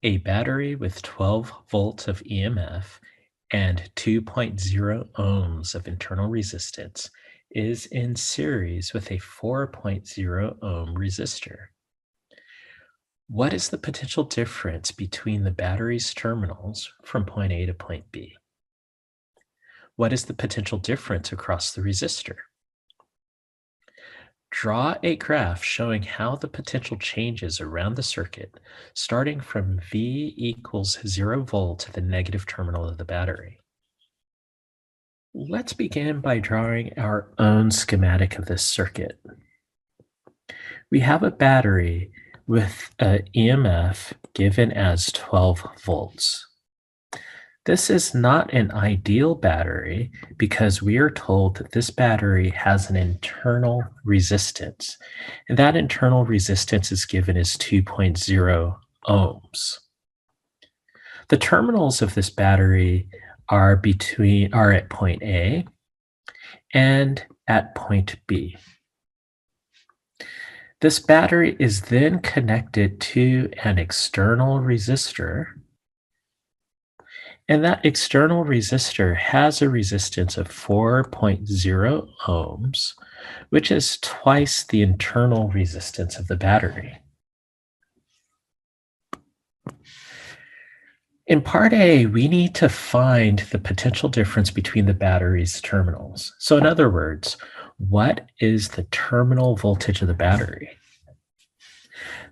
A battery with 12 volts of EMF and 2.0 ohms of internal resistance is in series with a 4.0 ohm resistor. What is the potential difference between the battery's terminals from point A to point B? What is the potential difference across the resistor? Draw a graph showing how the potential changes around the circuit, starting from V equals 0 volt at the negative terminal of the battery. Let's begin by drawing our own schematic of this circuit. We have a battery with an EMF given as 12 volts. This is not an ideal battery because we are told that this battery has an internal resistance, and that internal resistance is given as 2.0 ohms. The terminals of this battery are at point A and at point B. This battery is then connected to an external resistor, and that external resistor has a resistance of 4.0 ohms, which is twice the internal resistance of the battery. In part A, we need to find the potential difference between the battery's terminals. So in other words, what is the terminal voltage of the battery?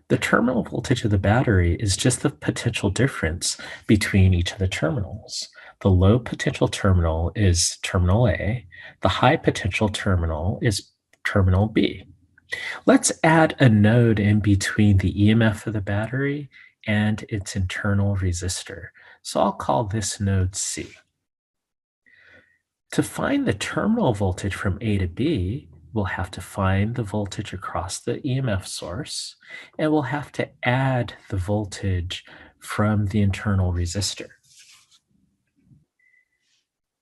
The terminal voltage of the battery is just the potential difference between each of the terminals. The low potential terminal is terminal A. The high potential terminal is terminal B. Let's add a node in between the EMF of the battery and its internal resistor. So I'll call this node C. To find the terminal voltage from A to B, we'll have to find the voltage across the EMF source, and we'll have to add the voltage from the internal resistor.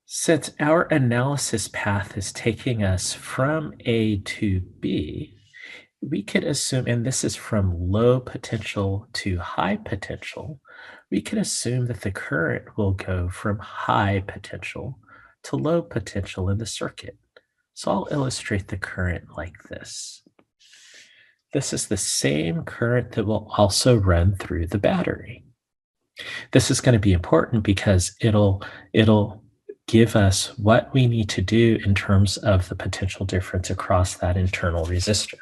Since our analysis path is taking us from A to B, we could assume, and this is from low potential to high potential, we can assume that the current will go from high potential to low potential in the circuit. So I'll illustrate the current like this. This is the same current that will also run through the battery. This is going to be important because it'll give us what we need to do in terms of the potential difference across that internal resistor.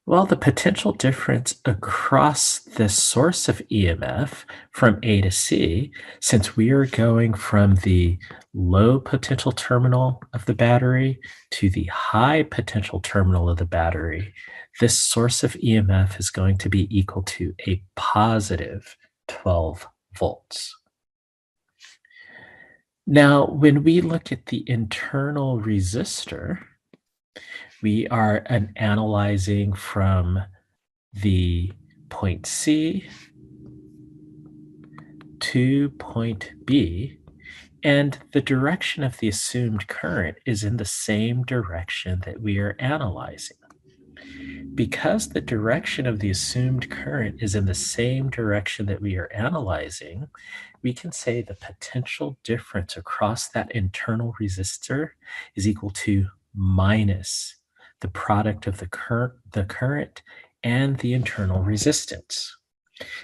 Well, the potential difference across this source of EMF from A to C, since we are going from the low potential terminal of the battery to the high potential terminal of the battery, this source of EMF is going to be equal to a positive 12 volts. Now, when we look at the internal resistor, we are analyzing from the point C to point B, and the direction of the assumed current is in the same direction that we are analyzing. Because the direction of the assumed current is in the same direction that we are analyzing, we can say the potential difference across that internal resistor is equal to minus the product of the current and the internal resistance.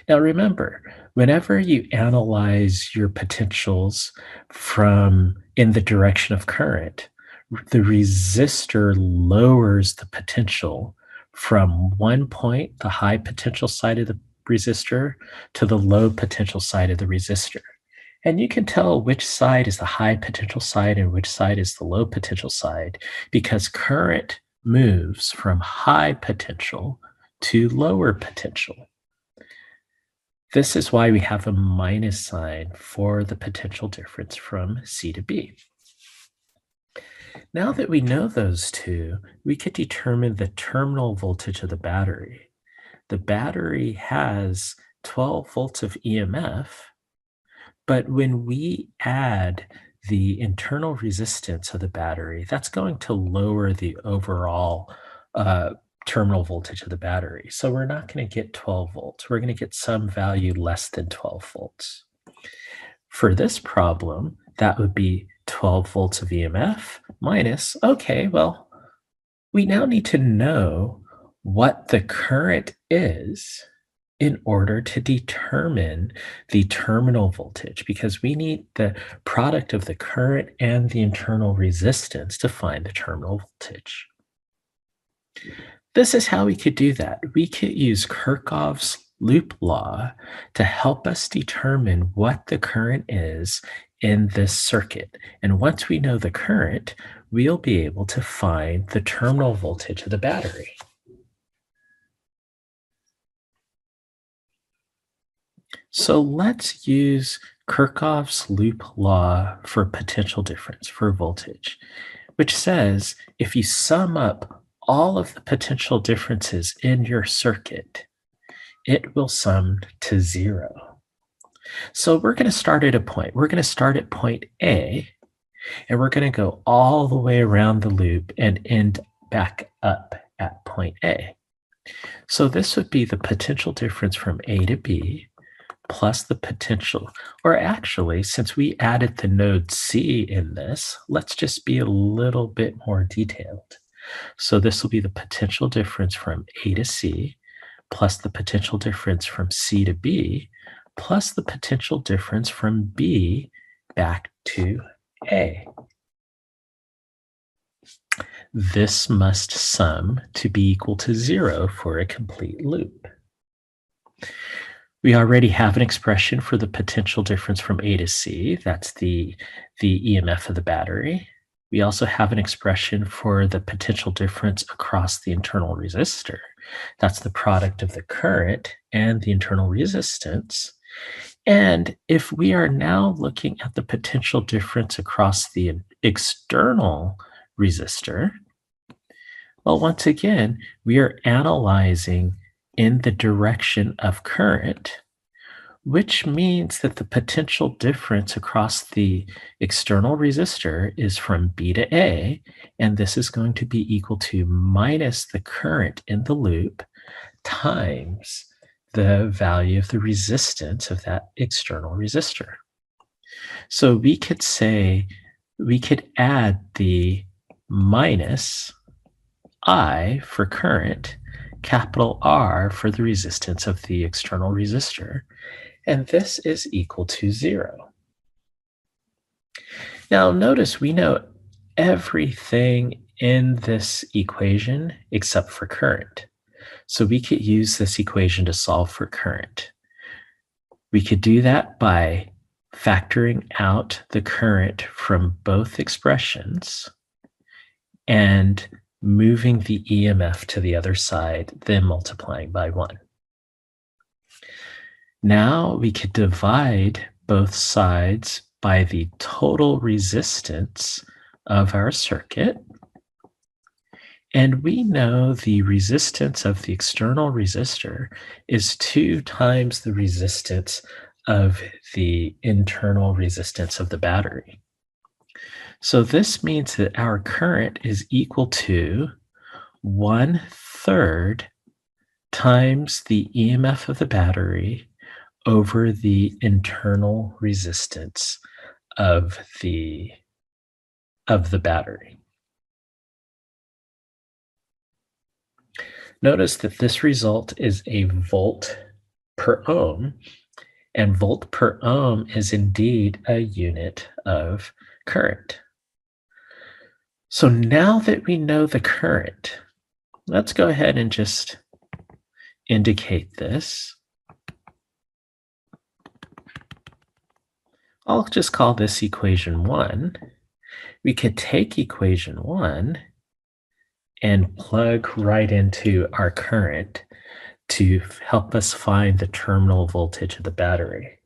Now remember, whenever you analyze your potentials in the direction of current, the resistor lowers the potential from one point, the high potential side of the resistor, to the low potential side of the resistor. And you can tell which side is the high potential side and which side is the low potential side because current moves from high potential to lower potential. This is why we have a minus sign for the potential difference from C to B. Now that we know those two, we could determine the terminal voltage of the battery. The battery has 12 volts of EMF, but when we add the internal resistance of the battery, that's going to lower the overall terminal voltage of the battery. So we're not going to get 12 volts. We're going to get some value less than 12 volts. For this problem, that would be 12 volts of EMF minus, okay, well, we now need to know what the current is in order to determine the terminal voltage, because we need the product of the current and the internal resistance to find the terminal voltage. This is how we could do that. We could use Kirchhoff's loop law to help us determine what the current is in this circuit. And once we know the current, we'll be able to find the terminal voltage of the battery. So let's use Kirchhoff's loop law for potential difference for voltage, which says if you sum up all of the potential differences in your circuit, it will sum to 0. So we're going to start at a point. We're going to start at point A, and we're going to go all the way around the loop and end back up at point A. So this would be the potential difference from A to B plus the potential, or actually, since we added the node C in this, let's just be a little bit more detailed. So this will be the potential difference from A to C plus the potential difference from C to B plus the potential difference from B back to A. This must sum to be equal to 0 for a complete loop. We already have an expression for the potential difference from A to C. That's the EMF of the battery. We also have an expression for the potential difference across the internal resistor. That's the product of the current and the internal resistance. And if we are now looking at the potential difference across the external resistor, well, once again, we are analyzing in the direction of current, which means that the potential difference across the external resistor is from B to A, and this is going to be equal to minus the current in the loop times the value of the resistance of that external resistor. So we could say, we could add the minus I for current, capital R for the resistance of the external resistor, and this is equal to 0. Now notice we know everything in this equation except for current. So we could use this equation to solve for current. We could do that by factoring out the current from both expressions and moving the EMF to the other side, then multiplying by 1. Now we could divide both sides by the total resistance of our circuit. And we know the resistance of the external resistor is 2 times the resistance of the internal resistance of the battery. So this means that our current is equal to 1/3 times the EMF of the battery over the internal resistance of the battery. Notice that this result is a volt per ohm, and volt per ohm is indeed a unit of current. So now that we know the current, let's go ahead and just indicate this. I'll just call this equation 1. We could take equation 1 and plug right into our current to help us find the terminal voltage of the battery.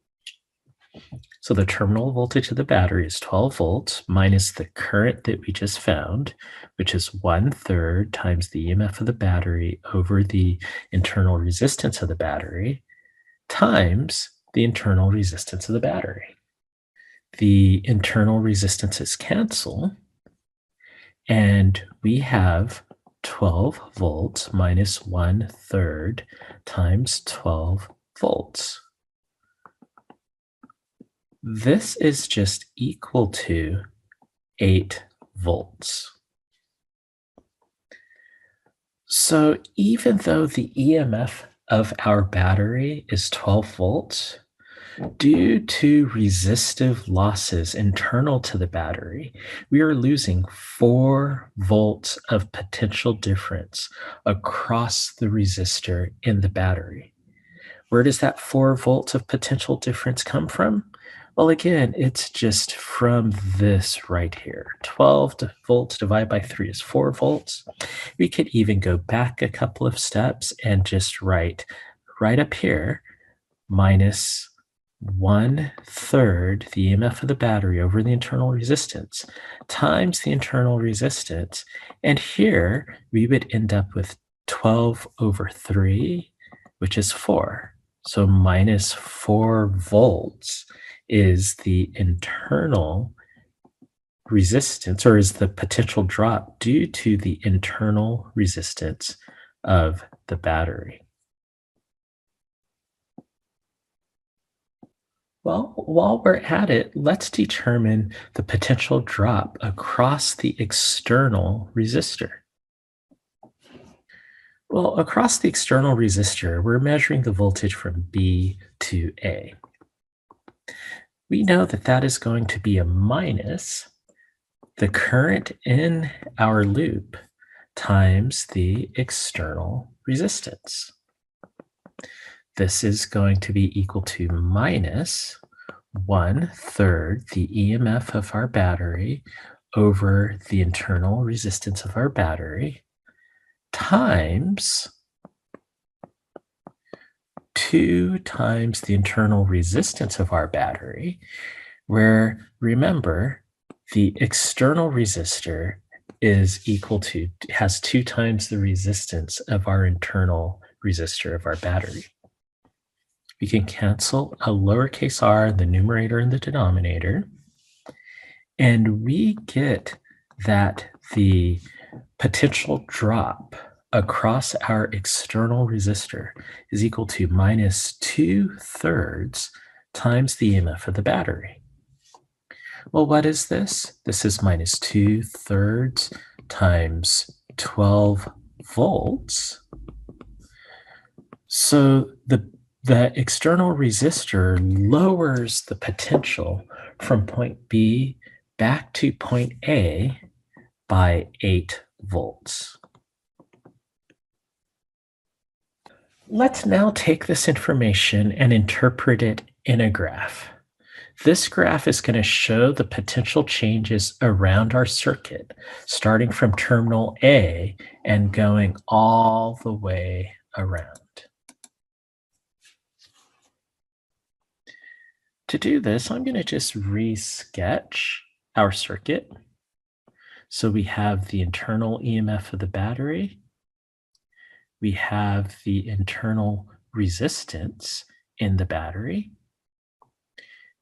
So the terminal voltage of the battery is 12 volts minus the current that we just found, which is 1/3 times the EMF of the battery over the internal resistance of the battery times the internal resistance of the battery. The internal resistances cancel, and we have 12 volts minus 1/3 times 12 volts. This is just equal to 8 volts. So even though the EMF of our battery is 12 volts, due to resistive losses internal to the battery, we are losing 4 volts of potential difference across the resistor in the battery. Where does that 4 volts of potential difference come from? Well, again, it's just from this right here. 12 volts divided by 3 is 4 volts. We could even go back a couple of steps and just write right up here minus 1/3 the EMF of the battery over the internal resistance times the internal resistance. And here we would end up with 12 over 3, which is 4. So minus 4 volts is the internal resistance, or is the potential drop due to the internal resistance of the battery. Well, while we're at it, let's determine the potential drop across the external resistor. Well, across the external resistor, we're measuring the voltage from B to A. We know that that is going to be a minus the current in our loop times the external resistance. This is going to be equal to minus 1/3 the EMF of our battery over the internal resistance of our battery times 2 times the internal resistance of our battery, where, remember, the external resistor has 2 times the resistance of our internal resistor of our battery. We can cancel a lowercase r in the numerator and the denominator, and we get that the potential drop across our external resistor is equal to minus 2/3 times the EMF of the battery. Well, what is this? This is minus 2/3 times 12 volts. So the external resistor lowers the potential from point B back to point A by 8 volts. Let's now take this information and interpret it in a graph. This graph is going to show the potential changes around our circuit, starting from terminal A and going all the way around. To do this, I'm going to just re-sketch our circuit. So we have the internal EMF of the battery. We have the internal resistance in the battery.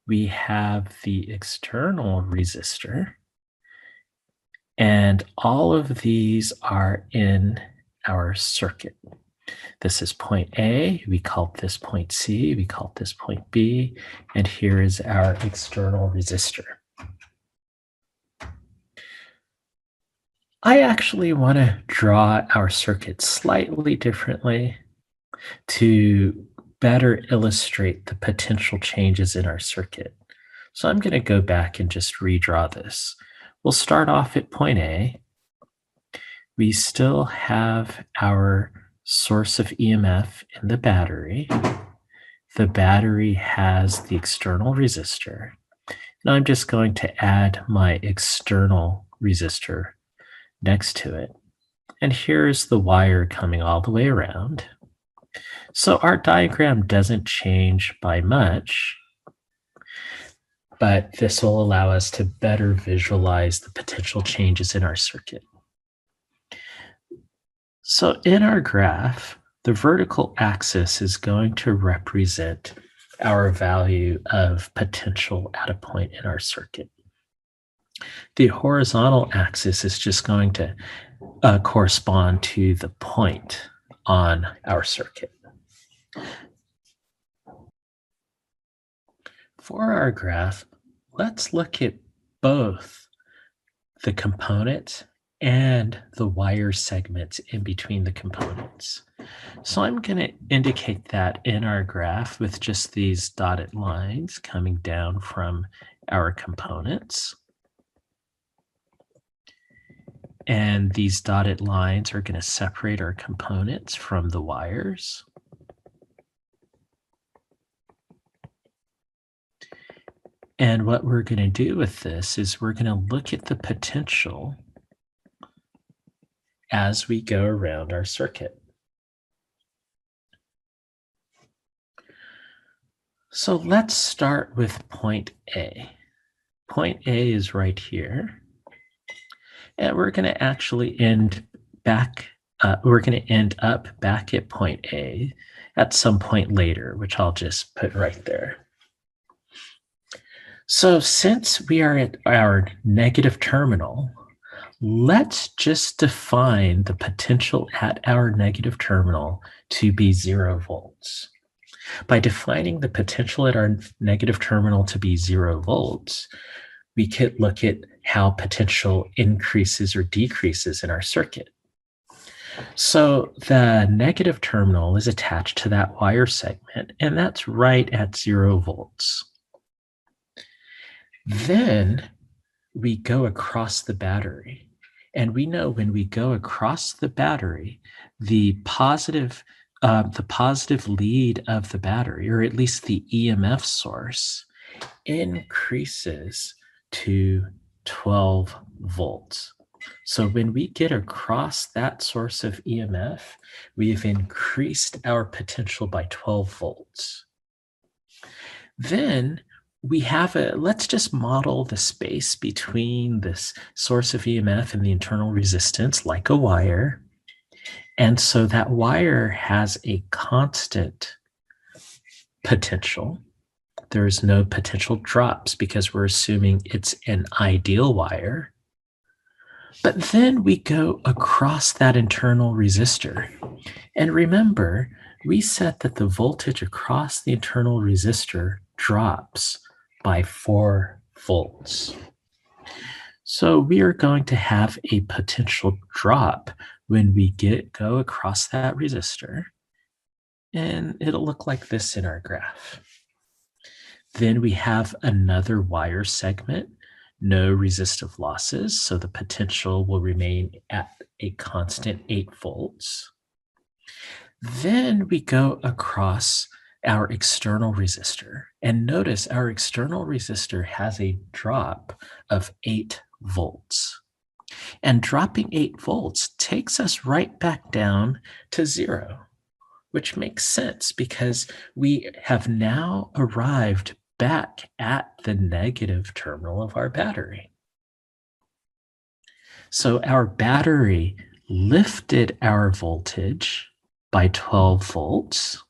We have the external resistor. And all of these are in our circuit. This is point A, we call this point C, we call this point B, and here is our external resistor. I actually want to draw our circuit slightly differently to better illustrate the potential changes in our circuit. So I'm going to go back and just redraw this. We'll start off at point A. We still have our source of EMF in the battery. The battery has the external resistor. And I'm just going to add my external resistor next to it. And here's the wire coming all the way around. So our diagram doesn't change by much, but this will allow us to better visualize the potential changes in our circuit. So in our graph, the vertical axis is going to represent our value of potential at a point in our circuit. The horizontal axis is just going to correspond to the point on our circuit. For our graph, let's look at both the component and the wire segments in between the components. So I'm going to indicate that in our graph with just these dotted lines coming down from our components. And these dotted lines are going to separate our components from the wires. And what we're going to do with this is we're going to look at the potential as we go around our circuit. So let's start with point A. Point A is right here. And we're going to actually end up back at point A at some point later, which I'll just put right there. So since we are at our negative terminal, let's just define the potential at our negative terminal to be 0 volts. By defining the potential at our negative terminal to be 0 volts, we could look at how potential increases or decreases in our circuit. So the negative terminal is attached to that wire segment, and that's right at 0 volts. Then we go across the battery. And we know when we go across the battery, the positive lead of the battery, or at least the EMF source, increases to 12 volts. So when we get across that source of EMF, we've increased our potential by 12 volts. Then let's just model the space between this source of EMF and the internal resistance like a wire. And so that wire has a constant potential. There's no potential drops because we're assuming it's an ideal wire. But then we go across that internal resistor. And remember, we said that the voltage across the internal resistor drops by 4 volts. So we are going to have a potential drop when we go across that resistor. And it'll look like this in our graph. Then we have another wire segment, no resistive losses, so the potential will remain at a constant 8 volts. Then we go across our external resistor, and notice our external resistor has a drop of 8 volts. And dropping 8 volts takes us right back down to 0, which makes sense because we have now arrived back at the negative terminal of our battery. So our battery lifted our voltage by 12 volts.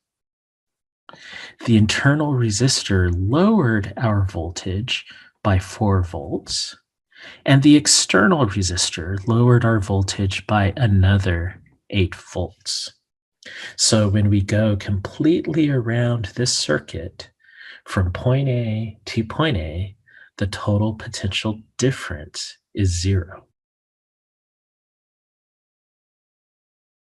The internal resistor lowered our voltage by 4 volts. And the external resistor lowered our voltage by another 8 volts. So when we go completely around this circuit from point A to point A, the total potential difference is 0.